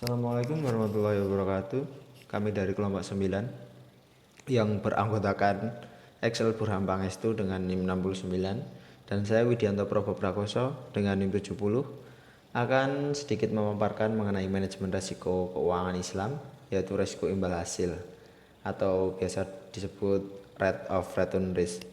Assalamualaikum warahmatullahi wabarakatuh. Kami dari kelompok 9 yang beranggotakan Excel Burhan Pangestu dengan NIM 69 dan saya Widianto Probo Prakoso dengan NIM 70 akan sedikit memaparkan mengenai manajemen risiko keuangan Islam, yaitu risiko imbal hasil atau biasa disebut rate of return risk.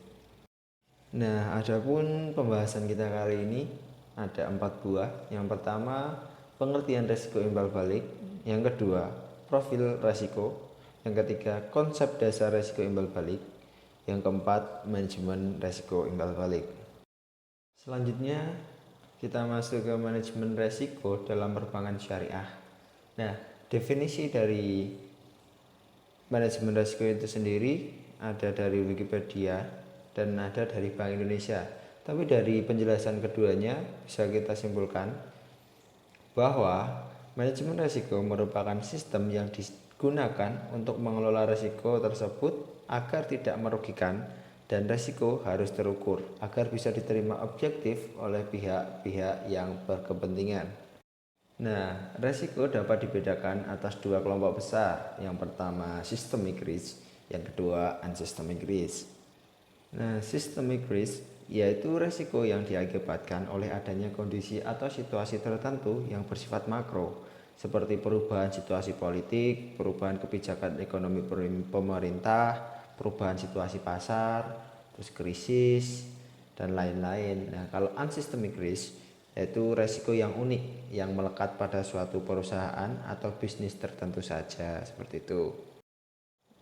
Nah, adapun pembahasan kita kali ini ada 4 buah. Yang pertama, pengertian risiko imbal balik. Yang kedua, profil risiko. Yang ketiga, konsep dasar risiko imbal balik. Yang keempat, manajemen risiko imbal balik. Selanjutnya, kita masuk ke manajemen risiko dalam perbankan syariah. Nah, definisi dari manajemen risiko itu sendiri ada dari Wikipedia dan ada dari Bank Indonesia. Tapi dari penjelasan keduanya bisa kita simpulkan bahwa manajemen risiko merupakan sistem yang digunakan untuk mengelola risiko tersebut agar tidak merugikan dan risiko harus terukur agar bisa diterima objektif oleh pihak-pihak yang berkepentingan. Nah, risiko dapat dibedakan atas dua kelompok besar. Yang pertama systemic risk, yang kedua unsystemic risk. Nah, systemic risk yaitu risiko yang diakibatkan oleh adanya kondisi atau situasi tertentu yang bersifat makro, seperti perubahan situasi politik, perubahan kebijakan ekonomi pemerintah, perubahan situasi pasar, terus krisis, dan lain-lain. Nah, kalau unsystemic risk yaitu risiko yang unik yang melekat pada suatu perusahaan atau bisnis tertentu saja, seperti itu.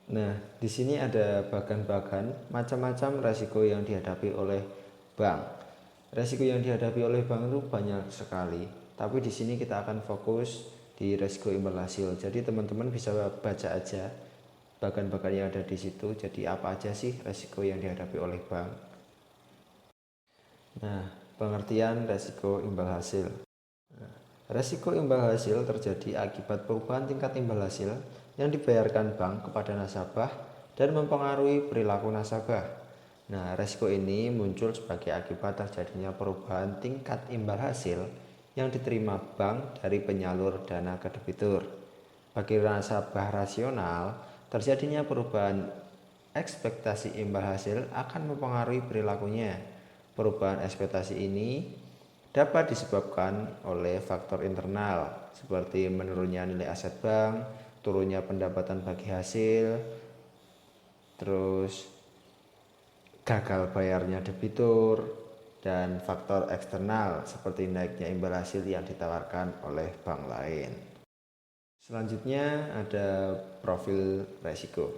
Nah, di sini ada bagan-bagan macam-macam risiko yang dihadapi oleh bank. Risiko yang dihadapi oleh bank itu banyak sekali, tapi di sini kita akan fokus di risiko imbal hasil. Jadi teman-teman bisa baca aja bagan-bagan yang ada di situ. Jadi apa aja sih risiko yang dihadapi oleh bank? Nah, pengertian risiko imbal hasil. Risiko imbal hasil terjadi akibat perubahan tingkat imbal hasil yang dibayarkan bank kepada nasabah dan mempengaruhi perilaku nasabah. Nah, risiko ini muncul sebagai akibat terjadinya perubahan tingkat imbal hasil yang diterima bank dari penyalur dana ke debitur. Bagi nasabah rasional, terjadinya perubahan ekspektasi imbal hasil akan mempengaruhi perilakunya. Perubahan ekspektasi ini dapat disebabkan oleh faktor internal seperti menurunnya nilai aset bank, turunnya pendapatan bagi hasil, terus gagal bayarnya debitur, dan faktor eksternal seperti naiknya imbal hasil yang ditawarkan oleh bank lain. Selanjutnya ada profil risiko.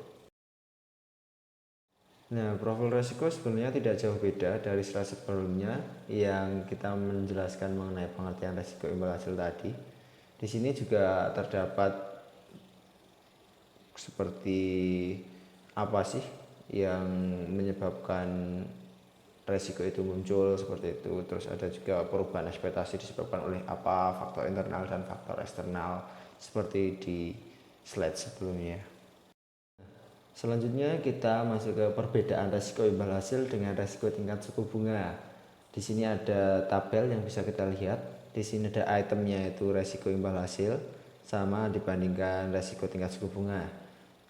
Nah, profil risiko sebenarnya tidak jauh beda dari slide sebelumnya yang kita menjelaskan mengenai pengertian risiko imbal hasil tadi. Di sini juga terdapat seperti apa sih yang menyebabkan risiko itu muncul seperti itu. Terus ada juga perubahan ekspektasi disebabkan oleh apa, faktor internal dan faktor eksternal seperti di slide sebelumnya. Selanjutnya kita masuk ke perbedaan risiko imbal hasil dengan risiko tingkat suku bunga. Di sini ada tabel yang bisa kita lihat. Di sini ada itemnya yaitu risiko imbal hasil sama dibandingkan risiko tingkat suku bunga.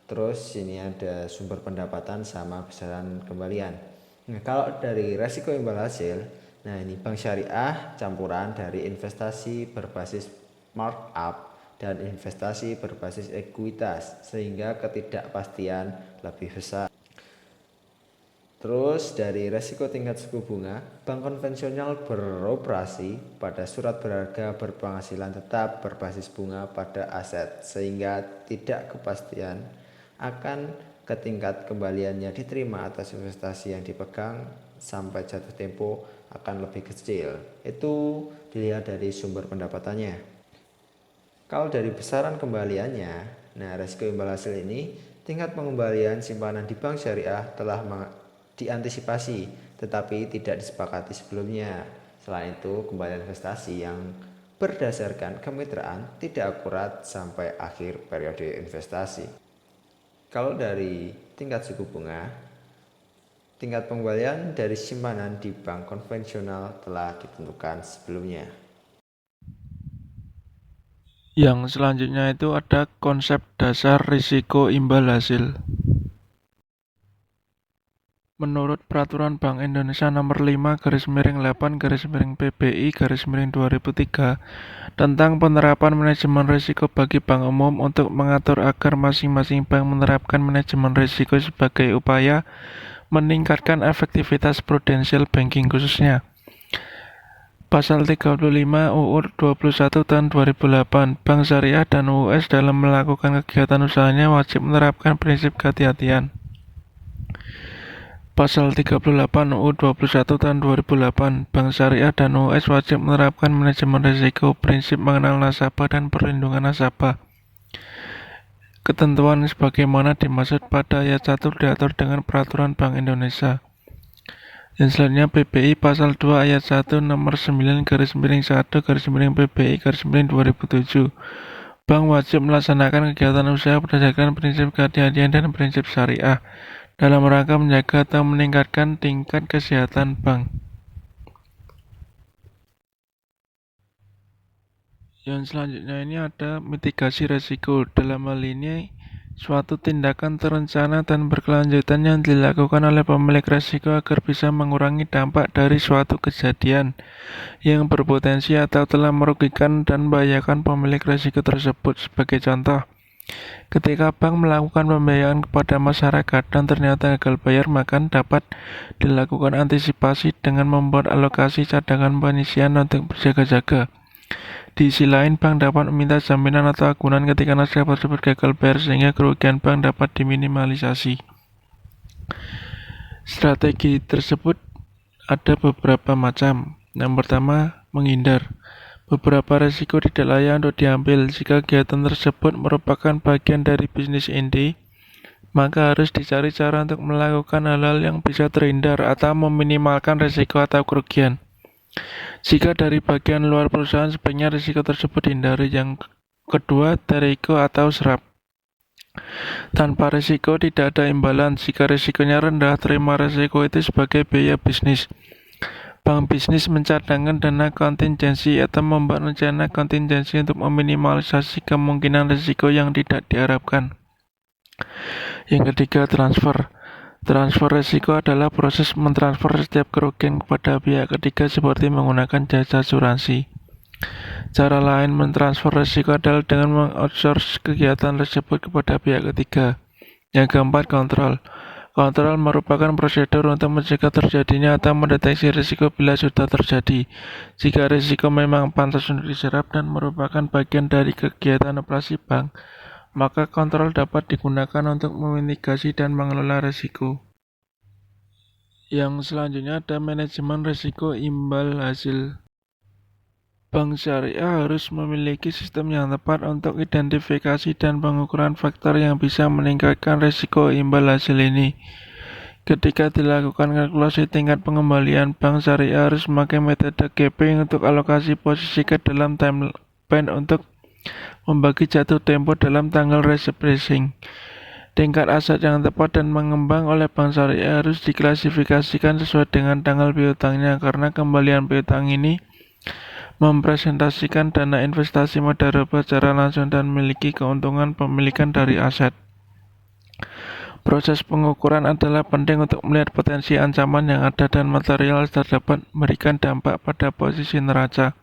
Terus sini ada sumber pendapatan sama besaran kembalian. Nah, kalau dari risiko imbal hasil, nah ini bank syariah campuran dari investasi berbasis markup dan investasi berbasis ekuitas sehingga ketidakpastian lebih besar. Terus dari risiko tingkat suku bunga, bank konvensional beroperasi pada surat berharga berpenghasilan tetap berbasis bunga pada aset sehingga tidak kepastian akan tingkat kembaliannya diterima atas investasi yang dipegang sampai jatuh tempo akan lebih kecil. Itu dilihat dari sumber pendapatannya. Kalau dari besaran kembaliannya, nah risiko imbal hasil ini tingkat pengembalian simpanan di bank syariah telah diantisipasi tetapi tidak disepakati sebelumnya. Selain itu, kembalian investasi yang berdasarkan kemitraan tidak akurat sampai akhir periode investasi. Kalau dari tingkat suku bunga, tingkat pengembalian dari simpanan di bank konvensional telah ditentukan sebelumnya. Yang selanjutnya itu ada konsep dasar risiko imbal hasil. Menurut Peraturan Bank Indonesia Nomor 5/8/PBI/2003 tentang penerapan manajemen risiko bagi bank umum untuk mengatur agar masing-masing bank menerapkan manajemen risiko sebagai upaya meningkatkan efektivitas prudensial banking khususnya. Pasal 35 UU 21 tahun 2008, Bank Syariah dan UUS dalam melakukan kegiatan usahanya wajib menerapkan prinsip kehati-hatian. Pasal 38 UU 21 tahun 2008, Bank Syariah dan UUS wajib menerapkan manajemen risiko, prinsip mengenal nasabah dan perlindungan nasabah. Ketentuan sebagaimana dimaksud pada ayat 1 diatur dengan Peraturan Bank Indonesia. Yang selanjutnya PBI Pasal 2 Ayat 1 Nomor 9/1/PBI/2007. Bank wajib melaksanakan kegiatan usaha berdasarkan prinsip kehati-hatian dan prinsip syariah dalam rangka menjaga atau meningkatkan tingkat kesehatan bank. Yang selanjutnya ini ada mitigasi risiko. Dalam hal ini, suatu tindakan terencana dan berkelanjutan yang dilakukan oleh pemilik risiko agar bisa mengurangi dampak dari suatu kejadian yang berpotensi atau telah merugikan dan membahayakan pemilik risiko tersebut. Sebagai contoh, ketika bank melakukan pembiayaan kepada masyarakat dan ternyata gagal bayar, maka dapat dilakukan antisipasi dengan membuat alokasi cadangan pengisian untuk berjaga-jaga. Di sisi lain, bank dapat meminta jaminan atau agunan ketika nasabah tersebut gagal bayar sehingga kerugian bank dapat diminimalisasi. Strategi tersebut ada beberapa macam. Yang pertama, menghindar. Beberapa risiko tidak layak untuk diambil. Jika kegiatan tersebut merupakan bagian dari bisnis inti, maka harus dicari cara untuk melakukan hal-hal yang bisa terhindar atau meminimalkan risiko atau kerugian. Jika dari bagian luar perusahaan, sebaiknya risiko tersebut dihindari. Yang kedua, teriko atau serap. Tanpa risiko tidak ada imbalan. Jika risikonya rendah, terima risiko itu sebagai biaya bisnis. Bank bisnis mencadangkan dana kontingensi atau membuat rencana kontingensi untuk meminimalisasi kemungkinan risiko yang tidak diharapkan. Yang ketiga, transfer. Transfer risiko adalah proses mentransfer setiap kerugian kepada pihak ketiga seperti menggunakan jasa asuransi. Cara lain mentransfer risiko adalah dengan mengoutsource kegiatan tersebut kepada pihak ketiga. Yang keempat, kontrol. Kontrol merupakan prosedur untuk mencegah terjadinya atau mendeteksi risiko bila sudah terjadi. Jika risiko memang pantas untuk diserap dan merupakan bagian dari kegiatan operasi bank, maka kontrol dapat digunakan untuk memitigasi dan mengelola risiko. Yang selanjutnya ada manajemen risiko imbal hasil. Bank syariah harus memiliki sistem yang tepat untuk identifikasi dan pengukuran faktor yang bisa meningkatkan risiko imbal hasil ini. Ketika dilakukan kalkulasi tingkat pengembalian, bank syariah harus memakai metode gapping untuk alokasi posisi ke dalam timeline untuk membagi jatuh tempo dalam tanggal repricing. Tingkat aset yang tepat dan mengembang oleh bank syariah harus diklasifikasikan sesuai dengan tanggal piutangnya karena kembalian piutang ini mempresentasikan dana investasi modal riba secara langsung dan memiliki keuntungan pemilikan dari aset. Proses pengukuran adalah penting untuk melihat potensi ancaman yang ada dan material terdapat memberikan dampak pada posisi neraca.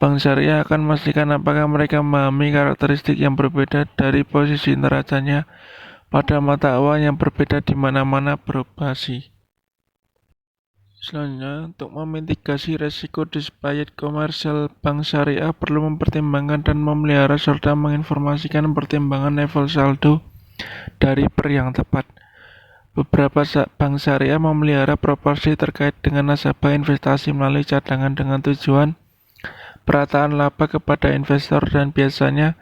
Bank syariah akan memastikan apakah mereka memahami karakteristik yang berbeda dari posisi neracanya pada mata uang yang berbeda di mana-mana beroperasi. Selanjutnya, untuk memitigasi resiko disbayat komersial, bank syariah perlu mempertimbangkan dan memelihara serta menginformasikan pertimbangan level saldo dari yang tepat. Beberapa bank syariah memelihara proporsi terkait dengan nasabah investasi melalui cadangan dengan tujuan perataan laba kepada investor dan biasanya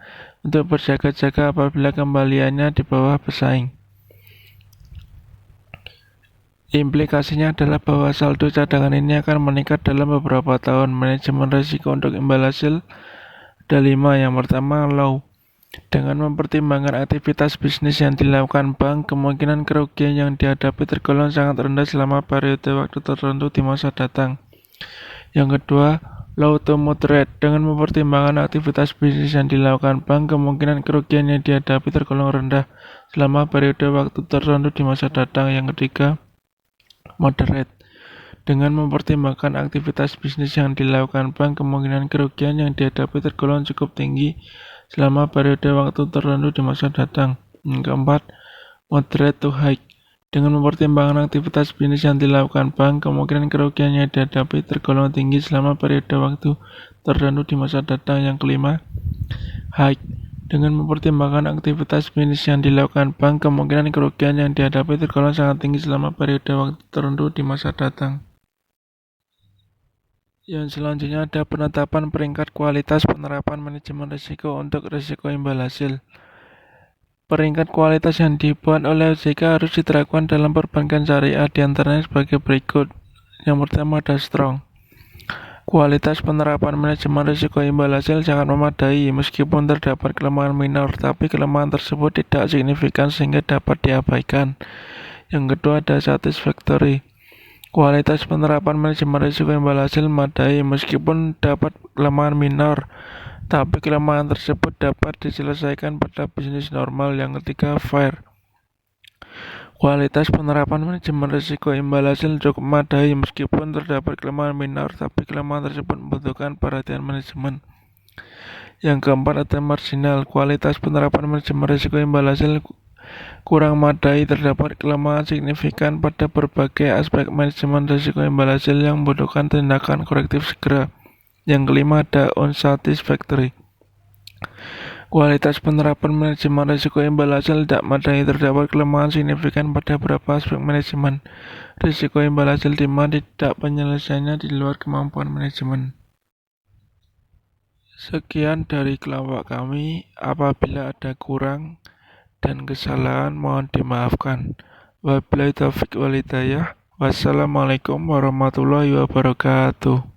untuk berjaga-jaga apabila kembaliannya di bawah pesaing. Implikasinya adalah bahwa saldo cadangan ini akan meningkat dalam beberapa tahun. Manajemen risiko untuk imbal hasil ada 5. Yang pertama, low. Dengan mempertimbangkan aktivitas bisnis yang dilakukan bank, kemungkinan kerugian yang dihadapi tergolong sangat rendah selama periode waktu tertentu di masa datang. Yang kedua, Low to moderate. Dengan mempertimbangkan aktivitas bisnis yang dilakukan bank, kemungkinan kerugian yang dihadapi tergolong rendah selama periode waktu tertentu di masa datang. Yang ketiga, moderate. Dengan mempertimbangkan aktivitas bisnis yang dilakukan bank, kemungkinan kerugian yang dihadapi tergolong cukup tinggi selama periode waktu tertentu di masa datang. Yang keempat, moderate to high. Dengan mempertimbangkan aktivitas bisnis yang dilakukan bank, kemungkinan kerugian yang dihadapi tergolong tinggi selama periode waktu tertentu di masa datang. Yang kelima, high. Dengan mempertimbangkan aktivitas bisnis yang dilakukan bank, kemungkinan kerugian yang dihadapi tergolong sangat tinggi selama periode waktu tertentu di masa datang. Yang selanjutnya ada penetapan peringkat kualitas penerapan manajemen risiko untuk risiko imbal hasil. Peringkat kualitas yang dibuat oleh OJK harus diterapkan dalam perbankan syariah, diantaranya sebagai berikut. Yang pertama ada strong. Kualitas penerapan manajemen risiko imbal hasil sangat memadai meskipun terdapat kelemahan minor, tapi kelemahan tersebut tidak signifikan sehingga dapat diabaikan. Yang kedua ada satisfactory. Kualitas penerapan manajemen risiko imbal hasil memadai meskipun dapat kelemahan minor, tapi kelemahan tersebut dapat diselesaikan pada bisnis normal. Yang ketiga, fair. Kualitas penerapan manajemen risiko imbal hasil cukup memadai meskipun terdapat kelemahan minor, tapi kelemahan tersebut membutuhkan perhatian manajemen. Yang keempat ada marginal. Kualitas penerapan manajemen risiko imbal hasil kurang memadai, terdapat kelemahan signifikan pada berbagai aspek manajemen risiko imbal hasil yang membutuhkan tindakan korektif segera. Yang kelima ada unsatisfactory. Kualitas penerapan manajemen risiko imbal hasil tidak memadai, terdapat kelemahan signifikan pada beberapa aspek manajemen risiko imbal hasil di mana tidak penyelesaiannya di luar kemampuan manajemen. Sekian dari kelompok kami. Apabila ada kurang dan kesalahan mohon dimaafkan. Wabillahi taufiq wal hidayah. Wassalamualaikum warahmatullahi wabarakatuh.